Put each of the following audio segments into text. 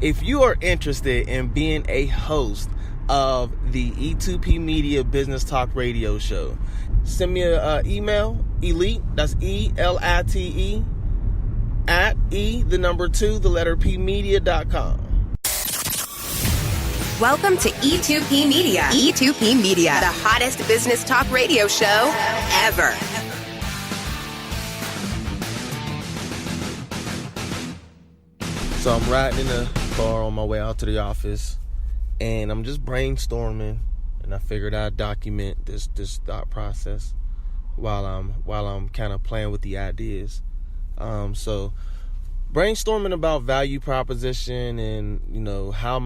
If you are interested in being a host of the E2P Media Business Talk Radio Show, send me an email, elite, that's ELITE, at P media.com. Welcome to E2P Media. E2P Media, the hottest business talk radio show ever. So I'm riding in the car on my way out to the office, and I'm just brainstorming, and I figured I'd document this thought process while I'm kind of playing with the ideas. So brainstorming about value proposition and, you know, how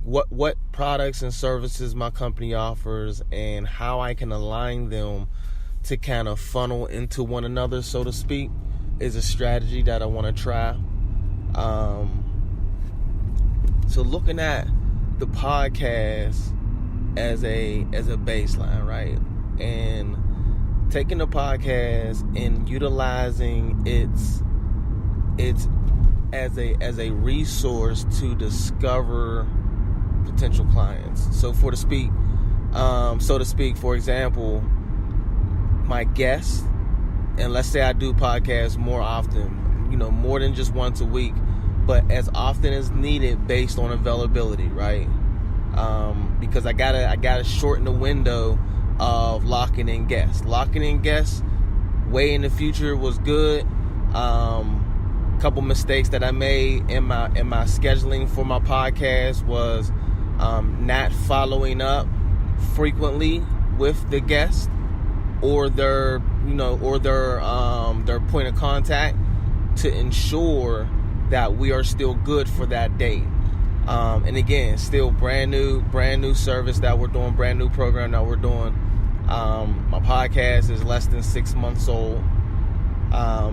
what products and services my company offers and how I can align them to kind of funnel into one another, so to speak, is a strategy that I want to try. So looking at the podcast as a baseline, right? And taking the podcast and utilizing its as a resource to discover potential clients. So to speak, for example, my guests, and let's say I do podcasts more often, you know, more than just once a week, but as often as needed based on availability, right? Because I gotta shorten the window of locking in guests. Locking in guests way in the future was good. Couple mistakes that I made in my scheduling for my podcast was not following up frequently with the guest or their point of contact to ensure that we are still good for that date. And again, still brand new service that we're doing, brand new program that we're doing. My podcast is less than 6 months old.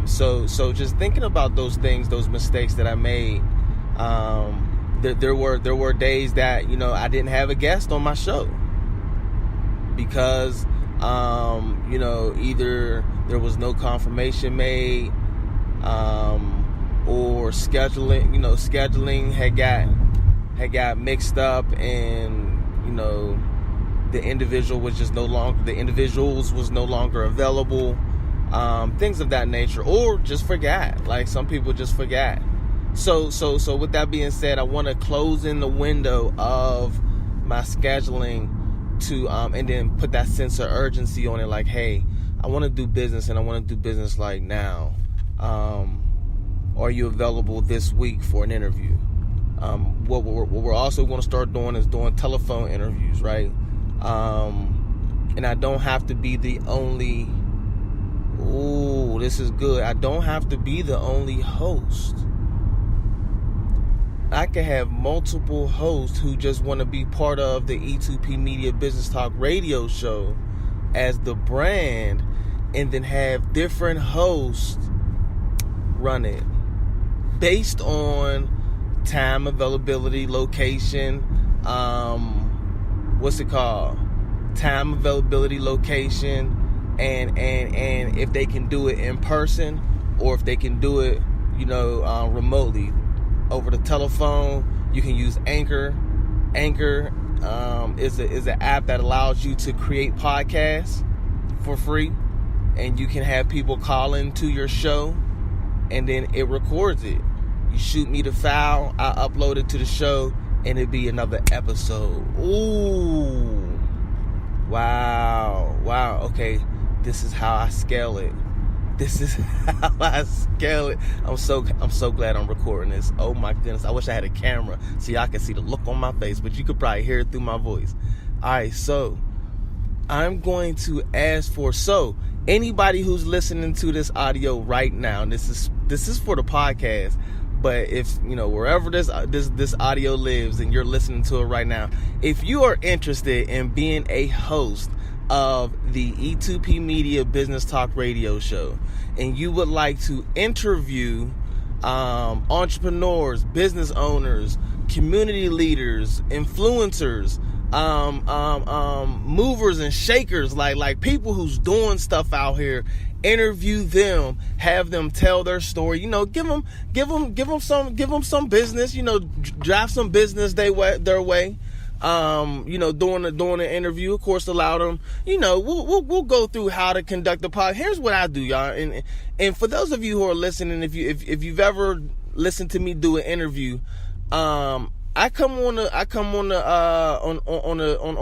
So just thinking about those things, those mistakes that I made. There were days that, you know, I didn't have a guest on my show because you know, either there was no confirmation made, or scheduling had got mixed up, and, you know, the individuals was no longer available, things of that nature, or just forgot. Like, some people just forgot. So with that being said, I want to close in the window of my scheduling to and then put that sense of urgency on it, like, hey, I want to do business, and I want to do business like now. Are you available this week for an interview? What we're also going to start doing is doing telephone interviews, right? And I don't have to be the only. Ooh, this is good. I don't have to be the only host. I can have multiple hosts who just want to be part of the E2P Media Business Talk Radio Show as the brand, and then have different hosts run it based on time, availability, location, time, availability, location, and if they can do it in person, or if they can do it, you know, remotely over the telephone. You can use Anchor. Anchor is an app that allows you to create podcasts for free, and you can have people call into your show, and then it records it. You shoot me the file, I upload it to the show, and it'd be another episode. Ooh, wow. Okay, this is how I scale it. I'm so glad I'm recording this. Oh my goodness, I wish I had a camera so y'all could see the look on my face, but you could probably hear it through my voice. Alright, so I'm going to ask for, anybody who's listening to this audio right now, this is for the podcast, but if, you know, wherever this audio lives and you're listening to it right now, if you are interested in being a host of the E2P Media Business Talk Radio Show, and you would like to interview entrepreneurs, business owners, community leaders, influencers, movers and shakers, like people who's doing stuff out here. Interview them, have them tell their story. You know, give them some business. You know, drive some business their way. You know, during the interview, of course, allow them. You know, we'll go through how to conduct the pod. Here's what I do, y'all, and for those of you who are listening, if you've ever listened to me do an interview, I come on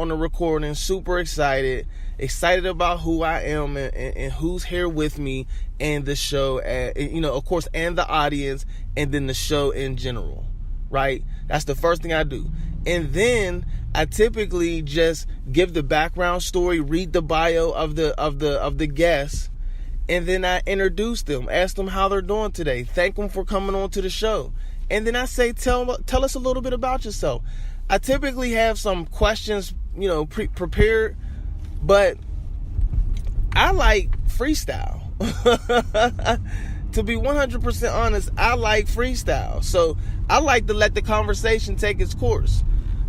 the recording super excited about who I am and who's here with me and the show, you know, of course, and the audience, and then the show in general, right? That's the first thing I do. And then I typically just give the background story, read the bio of the guests, and then I introduce them, ask them how they're doing today, thank them for coming on to the show. And then I say, tell us a little bit about yourself. I typically have some questions, you know, prepared, but I like freestyle. To be 100% honest, I like freestyle. So I like to let the conversation take its course.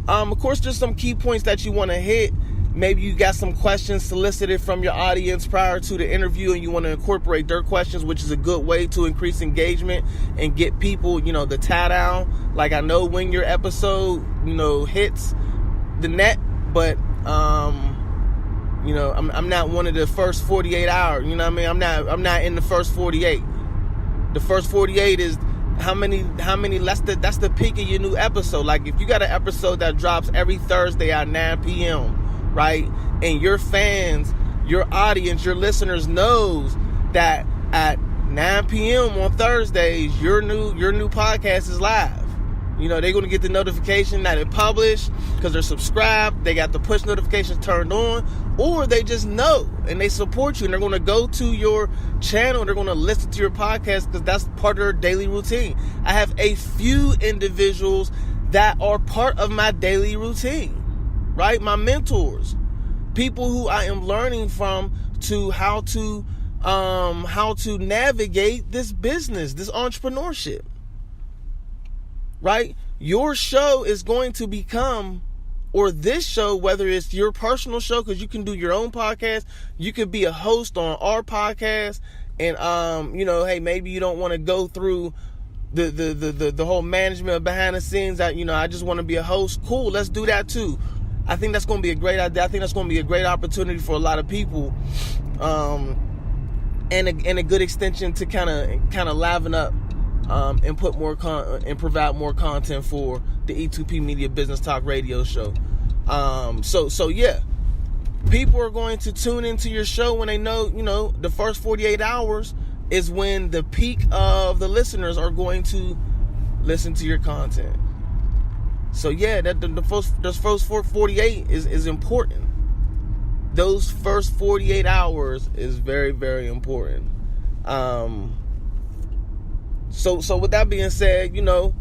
Of course, there's some key points that you want to hit. Maybe you got some questions solicited from your audience prior to the interview and you want to incorporate their questions, which is a good way to increase engagement and get people, you know, the tie down. Like, I know when your episode, you know, hits the net, but, you know, I'm not one of the first 48 hours, you know what I mean? I'm not in the first 48. The first 48 is how many, that's the peak of your new episode. Like, if you got an episode that drops every Thursday at 9 p.m., right? And your fans, your audience, your listeners knows that at 9 p.m. on Thursdays, your new podcast is live. You know, they're going to get the notification that it published because they're subscribed. They got the push notifications turned on, or they just know and they support you and they're going to go to your channel. They're going to listen to your podcast because that's part of their daily routine. I have a few individuals that are part of my daily routine. Right? My mentors, people who I am learning from to how to navigate this business, this entrepreneurship. Right? Your show is going to become, or this show, whether it's your personal show, because you can do your own podcast, you could be a host on our podcast, and you know, hey, maybe you don't want to go through the whole management behind the scenes. That, you know, I just want to be a host. Cool, let's do that too. I think that's going to be a great idea. I think that's going to be a great opportunity for a lot of people, and a good extension to kind of liven up and put more and provide more content for the E2P Media Business Talk Radio show. So yeah, people are going to tune into your show when they know, you know, the first 48 hours is when the peak of the listeners are going to listen to your content. So yeah, those first 48 is important. Those first 48 hours is very, very important. So with that being said, you know,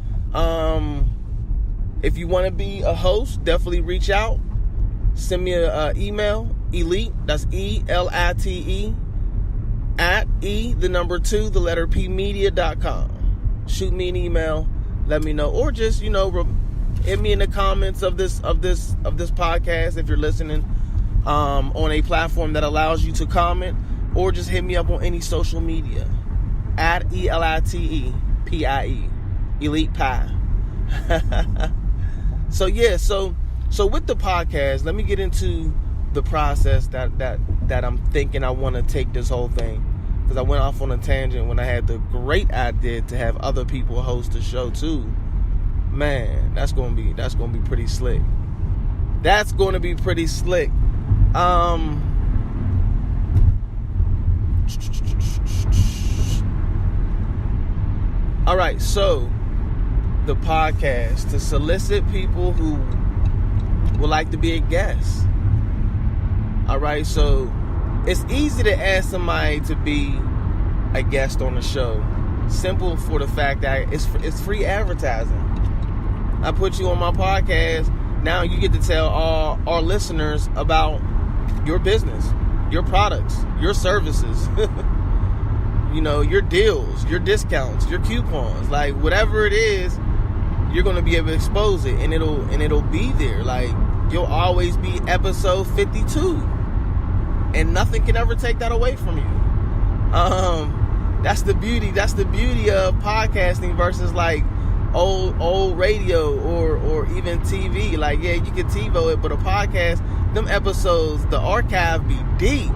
if you want to be a host, definitely reach out. Send me an email, elite, that's ELITE, at p-media.com. Shoot me an email, let me know, or just, you know, hit me in the comments of this podcast if you're listening on a platform that allows you to comment, or just hit me up on any social media at ELITEPIE, Elite Pie. So yeah, so with the podcast, let me get into the process that I'm thinking I want to take this whole thing, because I went off on a tangent when I had the great idea to have other people host the show too. Man, that's gonna be pretty slick. That's gonna be pretty slick. All right, so the podcast, to solicit people who would like to be a guest. All right, so it's easy to ask somebody to be a guest on the show. Simple for the fact that it's free advertising. I put you on my podcast. Now you get to tell all our listeners about your business, your products, your services, you know, your deals, your discounts, your coupons, like whatever it is, you're going to be able to expose it, and it'll be there. Like, you'll always be episode 52. And nothing can ever take that away from you. That's the beauty of podcasting versus like old radio or even TV. Like, yeah, you can TiVo it, but a podcast, them episodes, the archive be deep.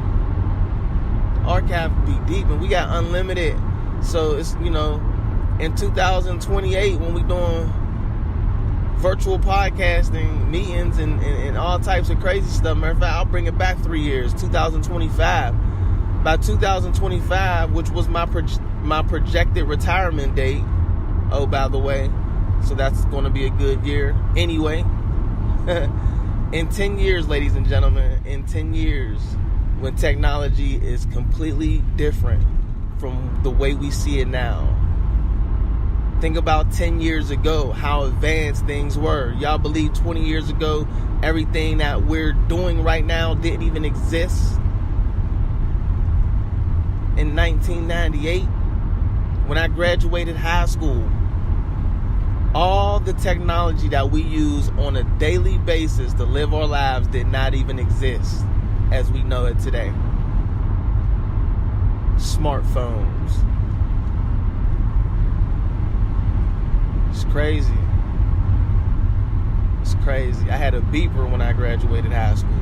And we got unlimited. So it's, in 2028 when we doing virtual podcasting meetings and all types of crazy stuff. Matter of fact, I'll bring it back 3 years, 2025. By 2025, which was my projected retirement date. Oh, by the way, so that's going to be a good year. Anyway, in 10 years, ladies and gentlemen, in 10 years, when technology is completely different from the way we see it now. Think about 10 years ago, how advanced things were. Y'all believe 20 years ago, everything that we're doing right now didn't even exist? In 1998, when I graduated high school, all the technology that we use on a daily basis to live our lives did not even exist as we know it today. Smartphones. It's crazy. I had a beeper when I graduated high school.